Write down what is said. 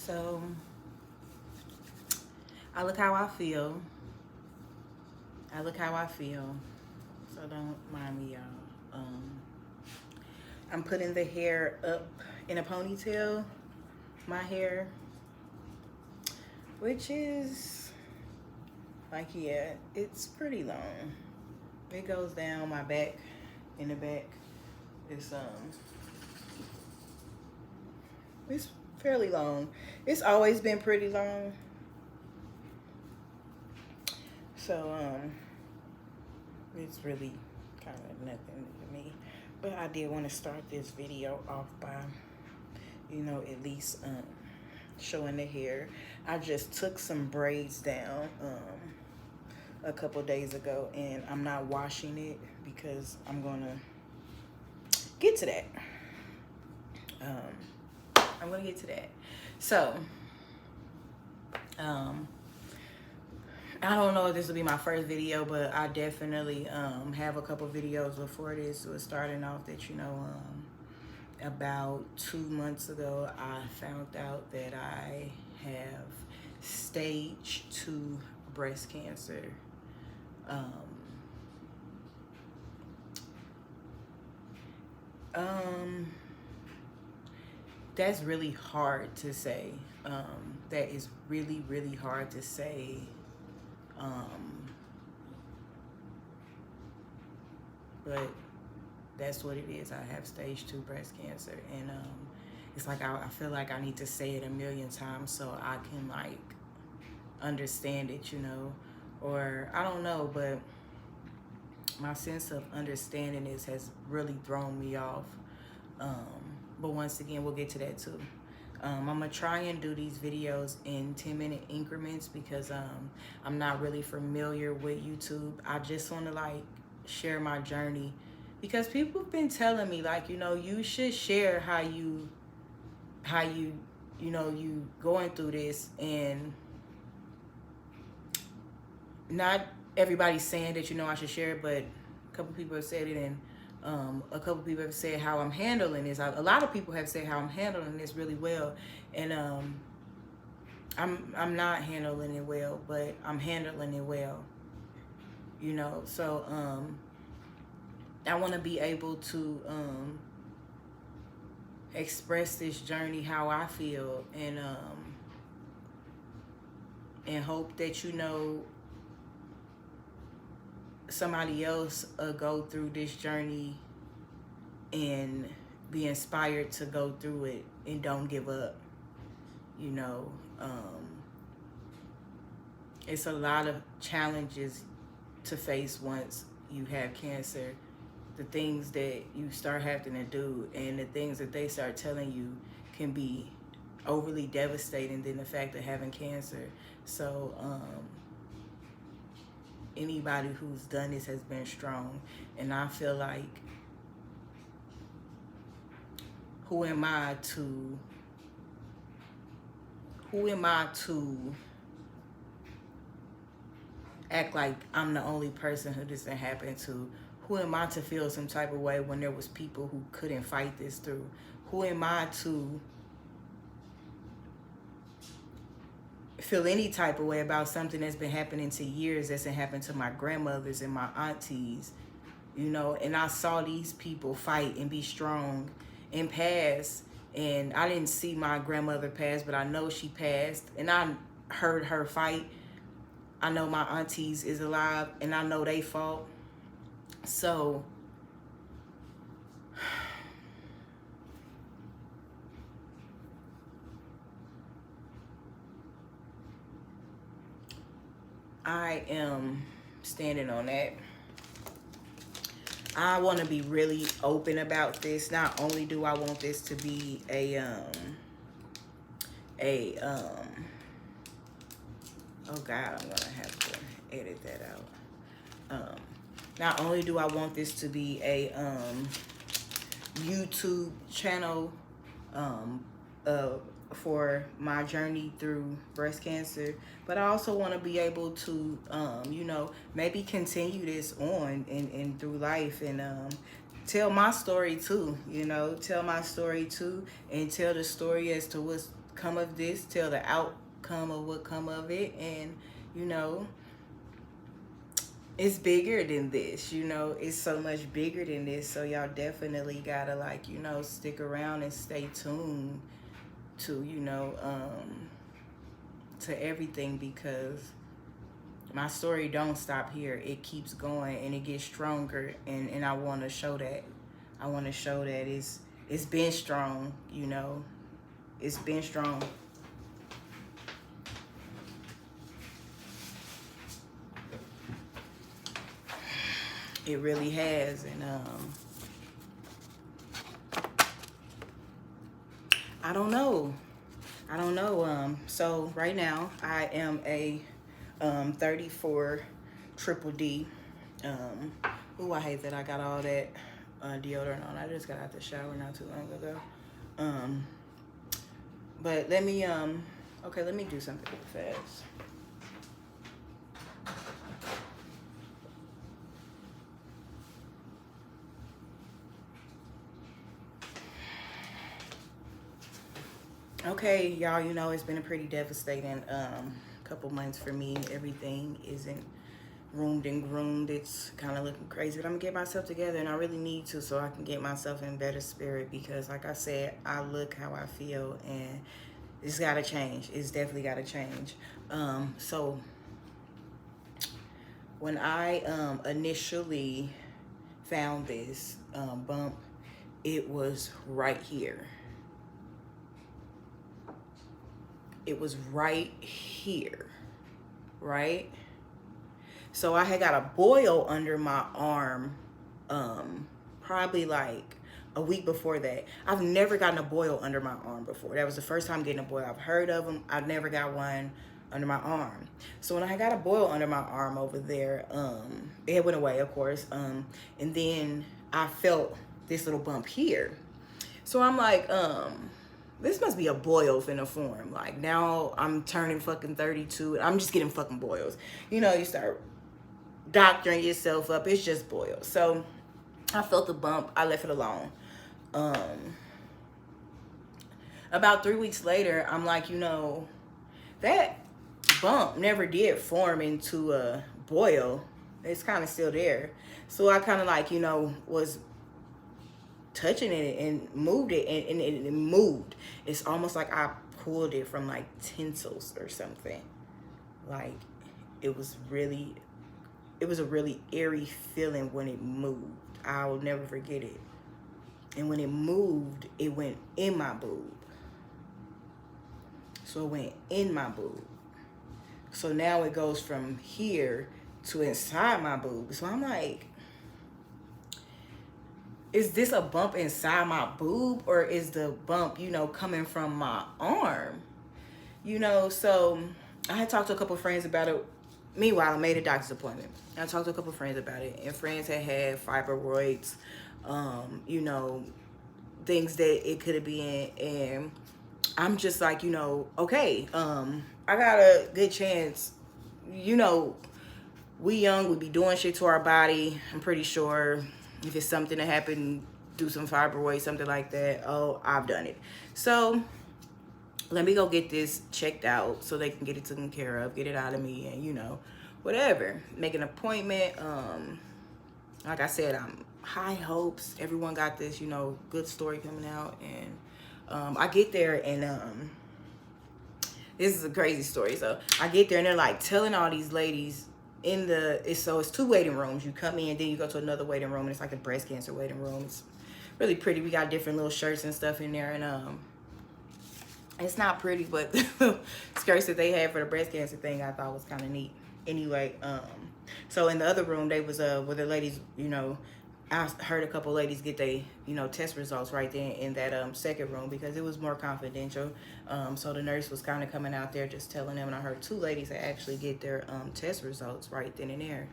So I look how I feel. I look how I feel. So don't mind me, y'all. I'm putting the hair up in a ponytail. My hair, which is like, yeah, it's pretty long. It goes down my back. In the back, it's fairly long. It's always been pretty long. So it's really kind of nothing to me. But I did want to start this video off by, at least showing the hair. I just took some braids down a couple days ago, and I'm not washing it because I'm gonna get to that. I'm gonna get to that. So I don't know if this will be my first video, but I definitely have a couple videos before this was starting off that, about 2 months ago, I found out that I have stage 2 breast cancer. That's really hard to say. That is really, really hard to say. But that's what it is. I have stage 2 breast cancer, and it's like I feel like I need to say it a million times so I can like understand it, or I don't know, but my sense of understanding has really thrown me off. But once again, we'll get to that too. I'm gonna try and do these videos in 10-minute increments because I'm not really familiar with YouTube. I just want to like share my journey because people have been telling me like, you should share how you going through this, and not everybody's saying that I should share it, but a couple people have said it, and a couple people have said how I'm handling this. A lot of people have said how I'm handling this really well, and I'm not handling it well, but I'm handling it well. So I want to be able to express this journey how I feel, and hope that somebody else go through this journey and be inspired to go through it and don't give up. It's a lot of challenges to face once you have cancer. The things that you start having to do and the things that they start telling you can be overly devastating than the fact of having cancer. So anybody who's done this has been strong, and I feel like, who am I to act like I'm the only person who this didn't happen to? Who am I to feel some type of way when there was people who couldn't fight this through? Who am I to feel any type of way about something that's been happening to years, that's been happening to my grandmothers and my aunties, and I saw these people fight and be strong and pass, and I didn't see my grandmother pass, but I know she passed, and I heard her fight. I know my aunties is alive, and I know they fought. So I am standing on that. I want to be really open about this. Not only do I want this to be oh God, I'm gonna have to edit that out. Not only do I want this to be a YouTube channel for my journey through breast cancer, but I also want to be able to maybe continue this on and through life, and tell my story too, tell my story too, and tell the story as to what's come of this, tell the outcome of what come of it. And, you know, it's bigger than this, you know, it's so much bigger than this. So y'all definitely gotta, like, you know, stick around and stay tuned to, you know, to everything, because my story don't stop here. It keeps going and it gets stronger, and I want to show that. I want to show that it's been strong, you know. It's been strong. It really has. And I don't know. So right now I am a 34 triple D. Ooh, I hate that I got all that deodorant on. I just got out the shower not too long ago. But let me okay, let me do something fast. Okay, y'all, you know, it's been a pretty devastating couple months for me. Everything isn't roomed and groomed. It's kind of looking crazy, but I'm gonna get myself together, and I really need to, so I can get myself in better spirit, because like I said, I look how I feel, and it's gotta change. It's definitely gotta change. So when I initially found this bump, it was right here. It was right here, right? So I had got a boil under my arm probably like a week before that. I've never gotten a boil under my arm before. That was the first time getting a boil. I've heard of them. I've never got one under my arm. So when I got a boil under my arm over there, it went away, of course. And then I felt this little bump here. So I'm like, this must be a boil finna form. Like, now I'm turning fucking 32. I'm just getting fucking boils. You know, you start doctoring yourself up. It's just boils. So I felt the bump. I left it alone. About 3 weeks later, I'm like, you know, that bump never did form into a boil. It's kind of still there. So I kind of like, you know, was touching it and moved it, and it moved. It's almost like I pulled it from like tinsels or something. Like, it was a really eerie feeling when it moved. I will never forget it. And when it moved, it went in my boob. So it went in my boob. So now it goes from here to inside my boob. So I'm like, is this a bump inside my boob, or is the bump, you know, coming from my arm? You know, so I had talked to a couple of friends about it. Meanwhile, I made a doctor's appointment. I talked to a couple of friends about it, and friends had fibroids, you know, things that it could have been. And I'm just like, you know, okay, I got a good chance. You know, we young, we be doing shit to our body. I'm pretty sure if it's something that happened, do some fibroids, something like that. Oh, I've done it. So let me go get this checked out so they can get it taken care of, get it out of me, and, you know, whatever. Make an appointment. Like I said, I'm high hopes. Everyone got this, you know, good story coming out. And I get there, and this is a crazy story. So I get there, and they're like telling all these ladies in the, it's 2 waiting rooms. You come in, then you go to another waiting room, and it's like a breast cancer waiting room. It's really pretty. We got different little shirts and stuff in there, and it's not pretty, but the skirts that they had for the breast cancer thing I thought was kind of neat. Anyway, so in the other room, they was where the ladies, you know, I heard a couple ladies get their, you know, test results right there in that second room, because it was more confidential. So the nurse was kind of coming out there just telling them, and I heard 2 ladies that actually get their test results right then and there.